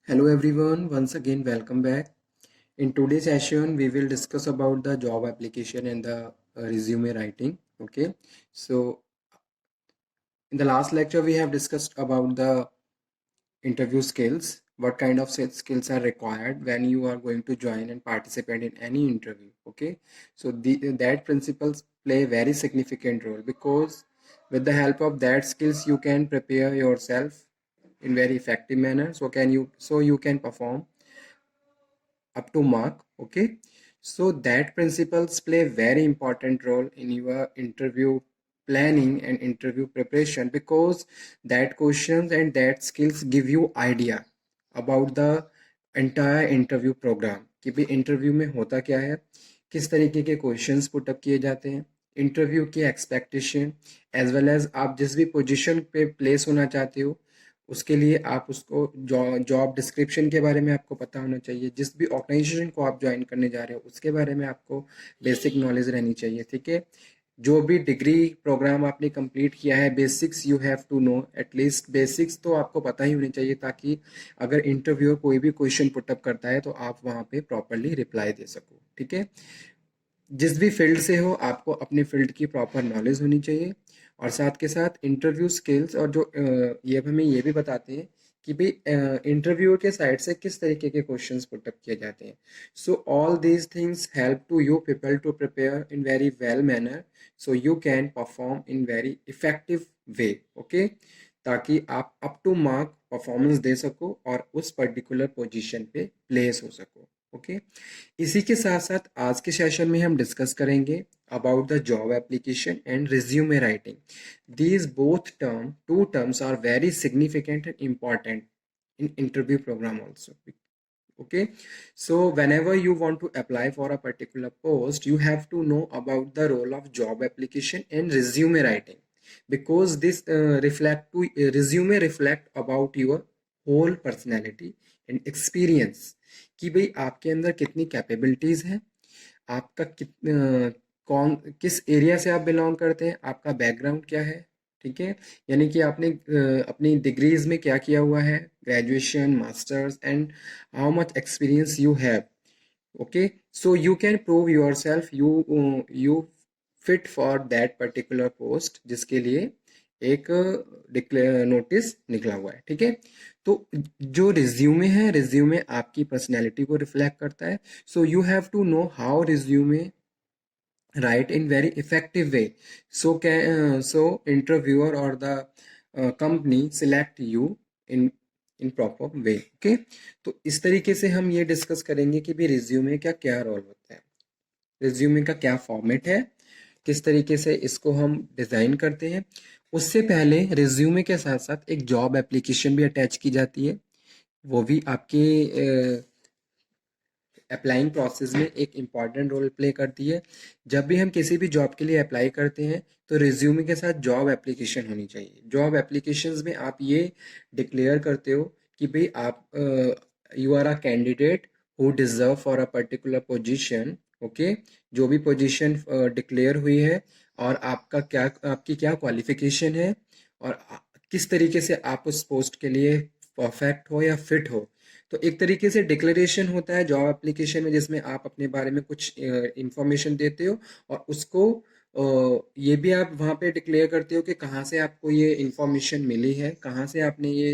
Hello everyone, once again welcome back. In today's session, we will discuss about the job application and the resume writing. Okay, so in the last lecture, we have discussed about the interview skills, what kind of skills are required when you are going to join and participate in any interview. Okay, so that principles play a very significant role because with the help of that skills, you can prepare yourself in very effective manner. So you can perform up to mark. Okay, so that principles play very important role in your interview planning and interview preparation because that questions and that skills give you idea about the entire interview program कि भाई interview में होता क्या है, किस तरीके के questions put up किए जाते हैं, इंटरव्यू की एक्सपेक्टेशन एज वेल एज आप जिस भी पोजीशन पे प्लेस होना चाहते हो उसके लिए आप उसको जॉब डिस्क्रिप्शन के बारे में आपको पता होना चाहिए, जिस भी ऑर्गेनाइजेशन को आप ज्वाइन करने जा रहे हो उसके बारे में आपको बेसिक नॉलेज रहनी चाहिए. ठीक है, जो भी डिग्री प्रोग्राम आपने कंप्लीट किया है basics you have to know, at least basics तो आपको पता ही होनी चाहिए ताकि अगर इंटरव्यूअर कोई भी क्वेश्चन पुटअप करता है तो आप वहाँ पे प्रॉपरली रिप्लाई दे सको. ठीक है, जिस भी फील्ड से हो आपको अपने फील्ड की प्रॉपर नॉलेज होनी चाहिए और साथ के साथ इंटरव्यू स्किल्स और जो ये हमें ये भी बताते हैं कि भाई इंटरव्यूअर के साइड से किस तरीके के क्वेश्चंस पुटअप किए जाते हैं. So all these things help to you people to prepare in very well manner so you can perform in very effective way. Okay, ताकि आप अप टू मार्क परफॉर्मेंस दे सको और उस पर्टिकुलर पोजीशन पे प्लेस हो सको. ओके, इसी के साथ साथ आज के सेशन में हम डिस्कस करेंगे about the job application and resume writing. These both two terms are very significant and important in interview program also. Okay, so whenever you want to apply for a particular post you have to know about the role of job application and resume writing because this resume reflect about your whole personality and experience कि भाई आपके अंदर कितनी capabilities है, आपका कौन किस area से आप बिलोंग करते हैं, आपका बैकग्राउंड क्या है. ठीक है, यानी कि आपने अपनी डिग्रीज में क्या किया हुआ है, graduation, masters and how much experience you have. Okay, so you can prove your self you fit for that particular post जिसके लिए एक नोटिस निकला हुआ है. ठीक है, तो जो रिज्यूमे है, रिज्यूमे आपकी पर्सनैलिटी को रिफ्लेक्ट करता है. So you have to know how resume write in very effective way so interviewer or the company select you in proper way. okay, तो इस तरीके से हम ये डिस्कस करेंगे कि भी रिज्यूमे का क्या रोल होता है, रिज्यूमे का क्या फॉर्मेट है, किस तरीके से इसको हम डिज़ाइन करते हैं. उससे पहले रिज्यूमे के साथ साथ एक जॉब एप्लीकेशन भी अटैच की जाती है, वो भी आपके अप्लाइंग प्रोसेस में एक इम्पॉर्टेंट रोल प्ले करती है. जब भी हम किसी भी जॉब के लिए अप्लाई करते हैं तो रिज्यूमे के साथ जॉब एप्लीकेशन होनी चाहिए. जॉब एप्लीकेशंस में आप ये डिक्लेयर करते हो कि भाई आप you are a candidate who deserve for a particular position. Okay, जो भी पोजीशन डिक्लेयर हुई है और आपकी क्या क्वालिफिकेशन है और किस तरीके से आप उस पोस्ट के लिए परफेक्ट हो या फिट हो. तो एक तरीके से डिक्लेरेशन होता है जॉब एप्लीकेशन में जिसमें आप अपने बारे में कुछ इंफॉर्मेशन देते हो और उसको ये भी आप वहाँ पे डिक्लेयर करते हो कि कहाँ से आपको ये इंफॉर्मेशन मिली है, कहाँ से आपने ये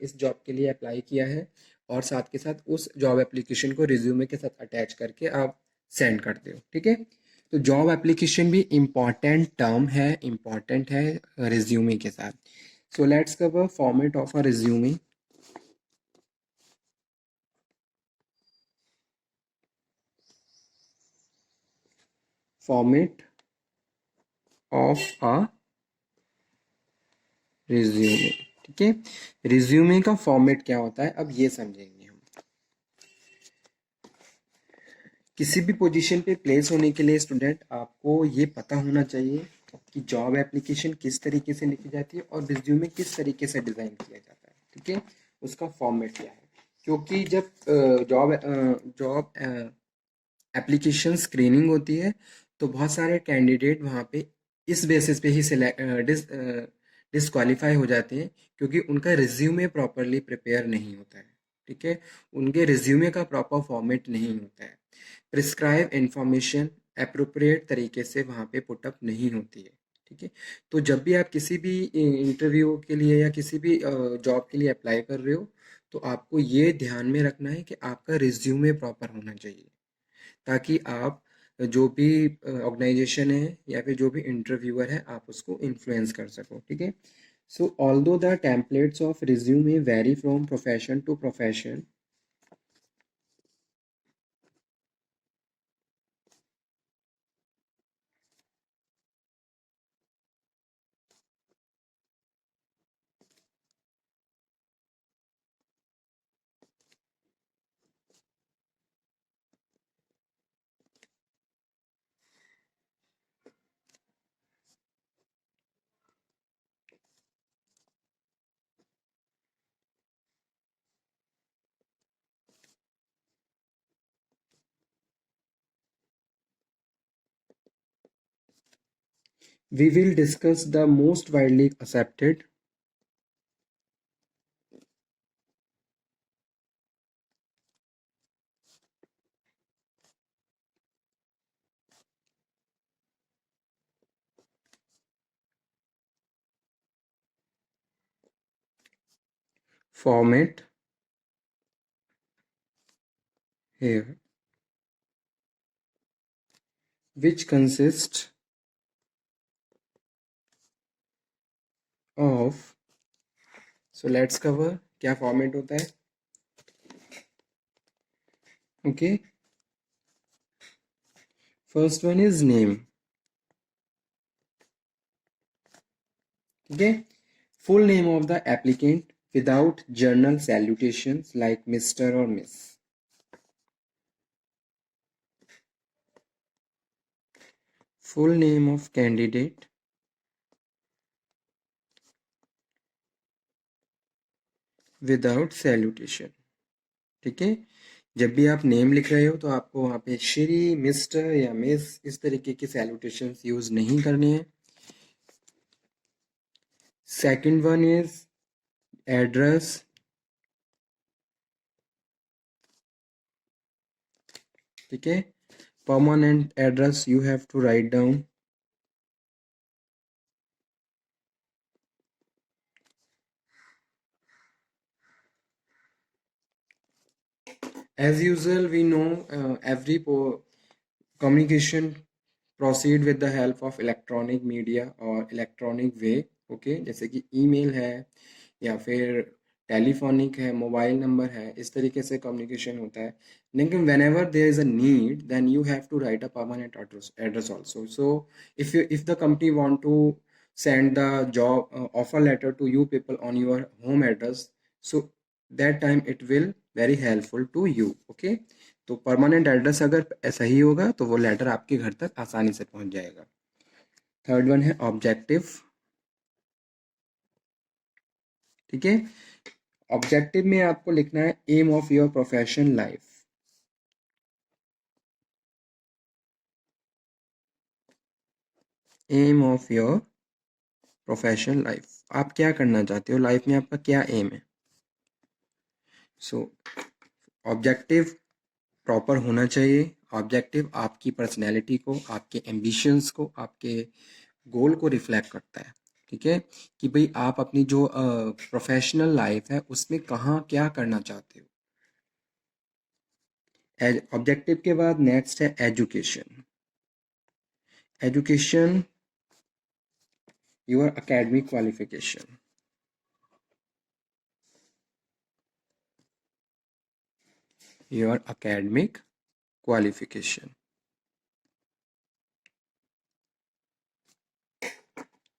इस जॉब के लिए अप्लाई किया है और साथ के साथ उस जॉब एप्लीकेशन को रिज्यूमे के साथ अटैच करके आप सेंड करते हो. ठीक है, तो जॉब एप्लीकेशन भी इम्पॉर्टेंट है रिज्यूमे के साथ. So let's cover format of a resume. Format of a resume. ठीक है, रिज्यूमे का फॉर्मेट क्या होता है अब ये समझेंगे हम. किसी भी पोजीशन पे प्लेस होने के लिए स्टूडेंट आपको ये पता होना चाहिए कि जॉब एप्लीकेशन किस तरीके से लिखी जाती है और रिज्यूमे किस तरीके से डिज़ाइन किया जाता है. ठीक है, उसका फॉर्मेट क्या है, क्योंककि जब जॉब एप्लीकेशन स्क्रीनिंग होती है तो बहुत सारे कैंडिडेट वहाँ पे इस बेसिस पे ही डिसक्वालीफाई हो जाते हैं क्योंकि उनका रिज्यूमे प्रॉपरली प्रिपेयर नहीं होता है. ठीक है, उनके रिज्यूमे का प्रॉपर फॉर्मेट नहीं होता है, प्रिस्क्राइब इंफॉर्मेशन अप्रोप्रिएट तरीके से वहाँ पे पुटअप नहीं होती है। ठीक है, तो जब भी आप किसी भी इंटरव्यू के लिए या किसी भी जॉब के लिए अप्लाई कर रहे हो, तो आपको ये ध्यान में रखना है कि आपका रिज्यूमे प्रॉपर होना चाहिए, ताकि आप जो भी ऑर्गेनाइजेशन है या फिर जो भी इंटरव्यूअर है, आप उसको इन्फ्लुएंस कर सको। ठीक है, so although the templates of resume vary from profession to profession, we will discuss the most widely accepted format here, which consists of, so let's cover क्या फॉर्मेट होता है। Okay, first one is name. ठीक है, full name of the applicant without general salutations like mister और miss. Full name of candidate without salutation. ठीक है, जब भी आप नेम लिख रहे हो तो आपको वहाँ पे श्री, मिस्टर या मिस इस तरीके की सैल्यूटेशंस यूज नहीं करनी है। Second one is address. ठीक है, permanent address you have to write down. As usual, we know every communication proceed with the help of electronic media और electronic way। ओके, जैसे कि ईमेल है या फिर टेलीफोनिक है, मोबाइल नंबर है, इस तरीके से कम्युनिकेशन होता है। लेकिन whenever there is a need then you have to write a permanent address also. So if the company want to send the job offer letter to you people on your home address, so that time it will very helpful to you। okay, तो permanent address अगर सही होगा तो वो letter आपके घर तक आसानी से पहुंच जाएगा। थर्ड वन है ऑब्जेक्टिव। ठीक है, ऑब्जेक्टिव में आपको लिखना है aim of your profession life. Aim of your profession life, आप क्या करना चाहते हो लाइफ में, आपका क्या एम है। सो ऑब्जेक्टिव प्रॉपर होना चाहिए। ऑब्जेक्टिव आपकी पर्सनैलिटी को, आपके एम्बिशंस को, आपके गोल को रिफ्लेक्ट करता है। ठीक है, कि भाई आप अपनी जो प्रोफेशनल लाइफ है उसमें कहाँ क्या करना चाहते हो। ऑब्जेक्टिव के बाद नेक्स्ट है education. Education your academic qualification. Your academic qualification.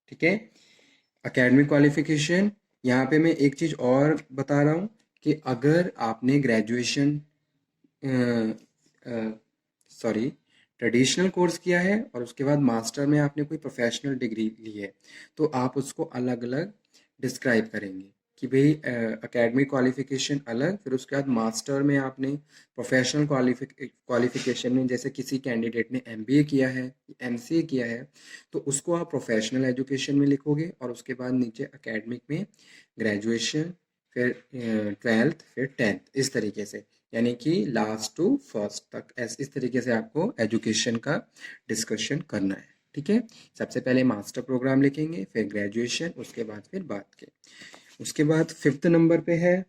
ठीक है, एकेडमिक क्वालिफिकेशन, यहाँ पे मैं एक चीज़ और बता रहा हूँ कि अगर आपने ग्रेजुएशन सॉरी ट्रेडिशनल कोर्स किया है और उसके बाद मास्टर में आपने कोई प्रोफेशनल डिग्री ली है, तो आप उसको अलग अलग डिस्क्राइब करेंगे कि भाई एकेडमिक क्वालिफिकेशन अलग, फिर उसके बाद मास्टर में आपने प्रोफेशनल क्वालिफिकेशन में, जैसे किसी कैंडिडेट ने एमबीए किया है, एमसीए किया है, तो उसको आप प्रोफेशनल एजुकेशन में लिखोगे और उसके बाद नीचे एकेडमिक में ग्रेजुएशन फिर 12th, फिर 10th, इस तरीके से, यानी कि लास्ट टू फर्स्ट तक इस तरीके से आपको एजुकेशन का डिस्कशन करना है। ठीक है, सबसे पहले मास्टर प्रोग्राम लिखेंगे, फिर ग्रेजुएशन, उसके बाद फिर बाद के, उसके बाद 5th नंबर पे है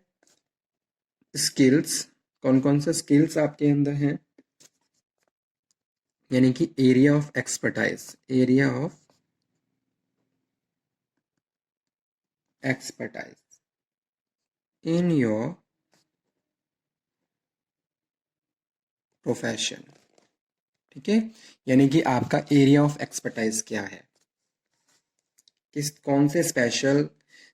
स्किल्स। कौन कौन सा स्किल्स आपके अंदर हैं, यानी कि area of expertise, area of expertise in your profession. ठीक है, यानी कि आपका एरिया ऑफ एक्सपर्टाइज क्या है, किस कौन से स्पेशल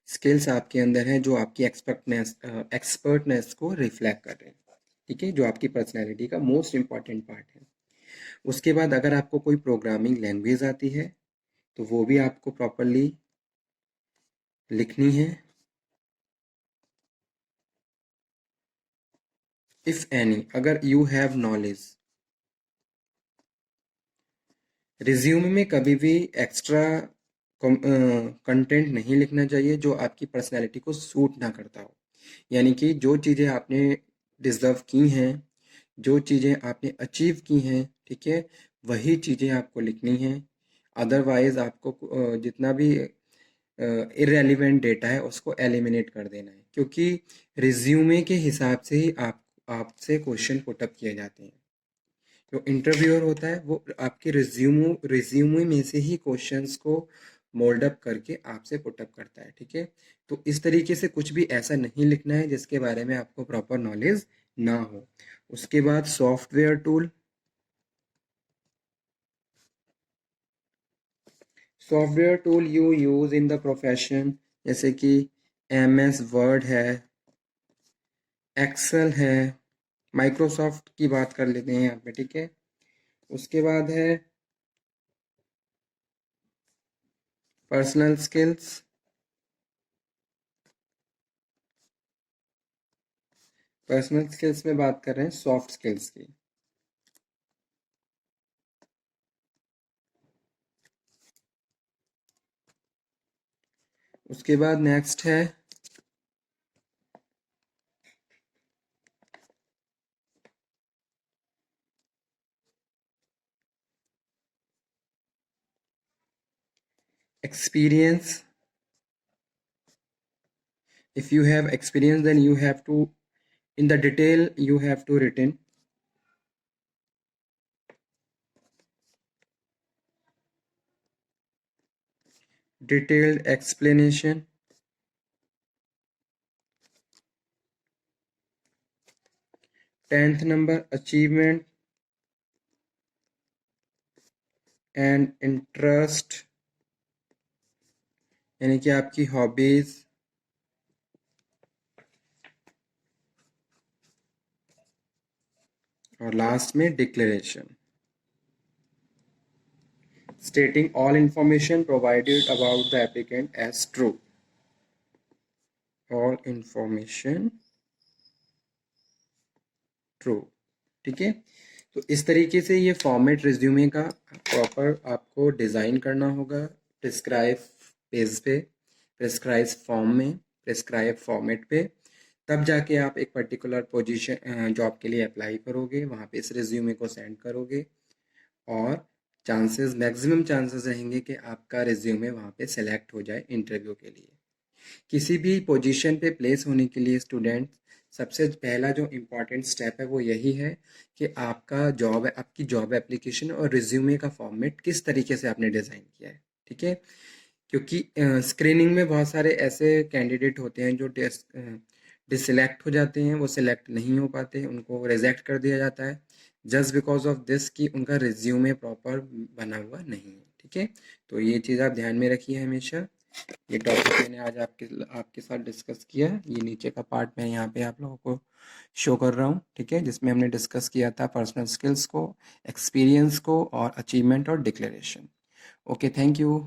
स्किल्स आपके अंदर हैं जो आपकी एक्सपर्टनेस को रिफ्लेक्ट कर रहे हैं। ठीक है, जो आपकी पर्सनैलिटी का मोस्ट इम्पॉर्टेंट पार्ट है। उसके बाद अगर आपको कोई प्रोग्रामिंग लैंग्वेज आती है तो वो भी आपको प्रॉपरली लिखनी है। इफ एनी, अगर यू हैव नॉलेज, रिज्यूम में कभी भी एक्स्ट्रा कंटेंट नहीं लिखना चाहिए जो आपकी पर्सनैलिटी को सूट ना करता हो, यानी कि जो चीज़ें आपने डिज़र्व की हैं, जो चीज़ें आपने अचीव की हैं, ठीक है, वही चीज़ें आपको लिखनी हैं। अदरवाइज आपको जितना भी इरेलीवेंट डेटा है उसको एलिमिनेट कर देना है, क्योंकि रिज्यूमे के हिसाब से ही आपसे क्वेश्चन पुटअप किए जाते हैं। जो इंटरव्यूअर होता है वो आपके रिज्यूमे में से ही क्वेश्चंस को मोल्ड अप करके आपसे पुटअप करता है। ठीक है, तो इस तरीके से कुछ भी ऐसा नहीं लिखना है जिसके बारे में आपको प्रॉपर नॉलेज ना हो। उसके बाद software tool, software tool you use in the profession, जैसे कि MS वर्ड है, एक्सेल है, माइक्रोसॉफ्ट की बात कर लेते हैं यहाँ पे। ठीक है, उसके बाद है पर्सनल स्किल्स, पर्सनल स्किल्स में बात कर रहे हैं सॉफ्ट स्किल्स की। उसके बाद नेक्स्ट है experience. If you have experience, then you have to, in the detail you have to written detailed explanation. 10th number, achievement and interest, यानी कि आपकी हॉबीज, और लास्ट में declaration, stating all information provided about the applicant as true, all information true। ठीक है, तो इस तरीके से ये फॉर्मेट रिज्यूमे का प्रॉपर आपको डिज़ाइन करना होगा, प्रिस्क्राइब पेज पे, प्रिस्क्राइब फॉर्म में, प्रिस्क्राइब फॉर्मेट पे, तब जाके आप एक पर्टिकुलर पोजीशन जॉब के लिए अप्लाई करोगे, वहाँ पे इस रिज्यूमे को सेंड करोगे, और चांसेस, मैक्सिमम चांसेस रहेंगे कि आपका रिज्यूमे वहाँ पे सेलेक्ट हो जाए इंटरव्यू के लिए। किसी भी पोजीशन पे प्लेस होने के लिए स्टूडेंट, सबसे पहला जो इम्पॉर्टेंट स्टेप है वो यही है कि आपका जॉब, आपकी जॉब एप्लीकेशन और रिज्यूमे का फॉर्मेट किस तरीके से आपने डिज़ाइन किया है। ठीक है, क्योंकि स्क्रीनिंग में बहुत सारे ऐसे कैंडिडेट होते हैं जो डिसलेक्ट हो जाते हैं, वो सिलेक्ट नहीं हो पाते, उनको रिजेक्ट कर दिया जाता है जस्ट बिकॉज ऑफ दिस कि उनका रिज्यूमे प्रॉपर बना हुआ नहीं है। ठीक है, तो ये चीज़ आप ध्यान में रखिए हमेशा। ये टॉपिक मैंने आज आपके साथ डिस्कस किया है। ये नीचे का पार्ट मैं यहाँ पे आप लोगों को शो कर रहा हूँ। ठीक है, जिसमें हमने डिस्कस किया था पर्सनल स्किल्स को, एक्सपीरियंस को, और अचीवमेंट और डिक्लेरेशन। Okay, thank you.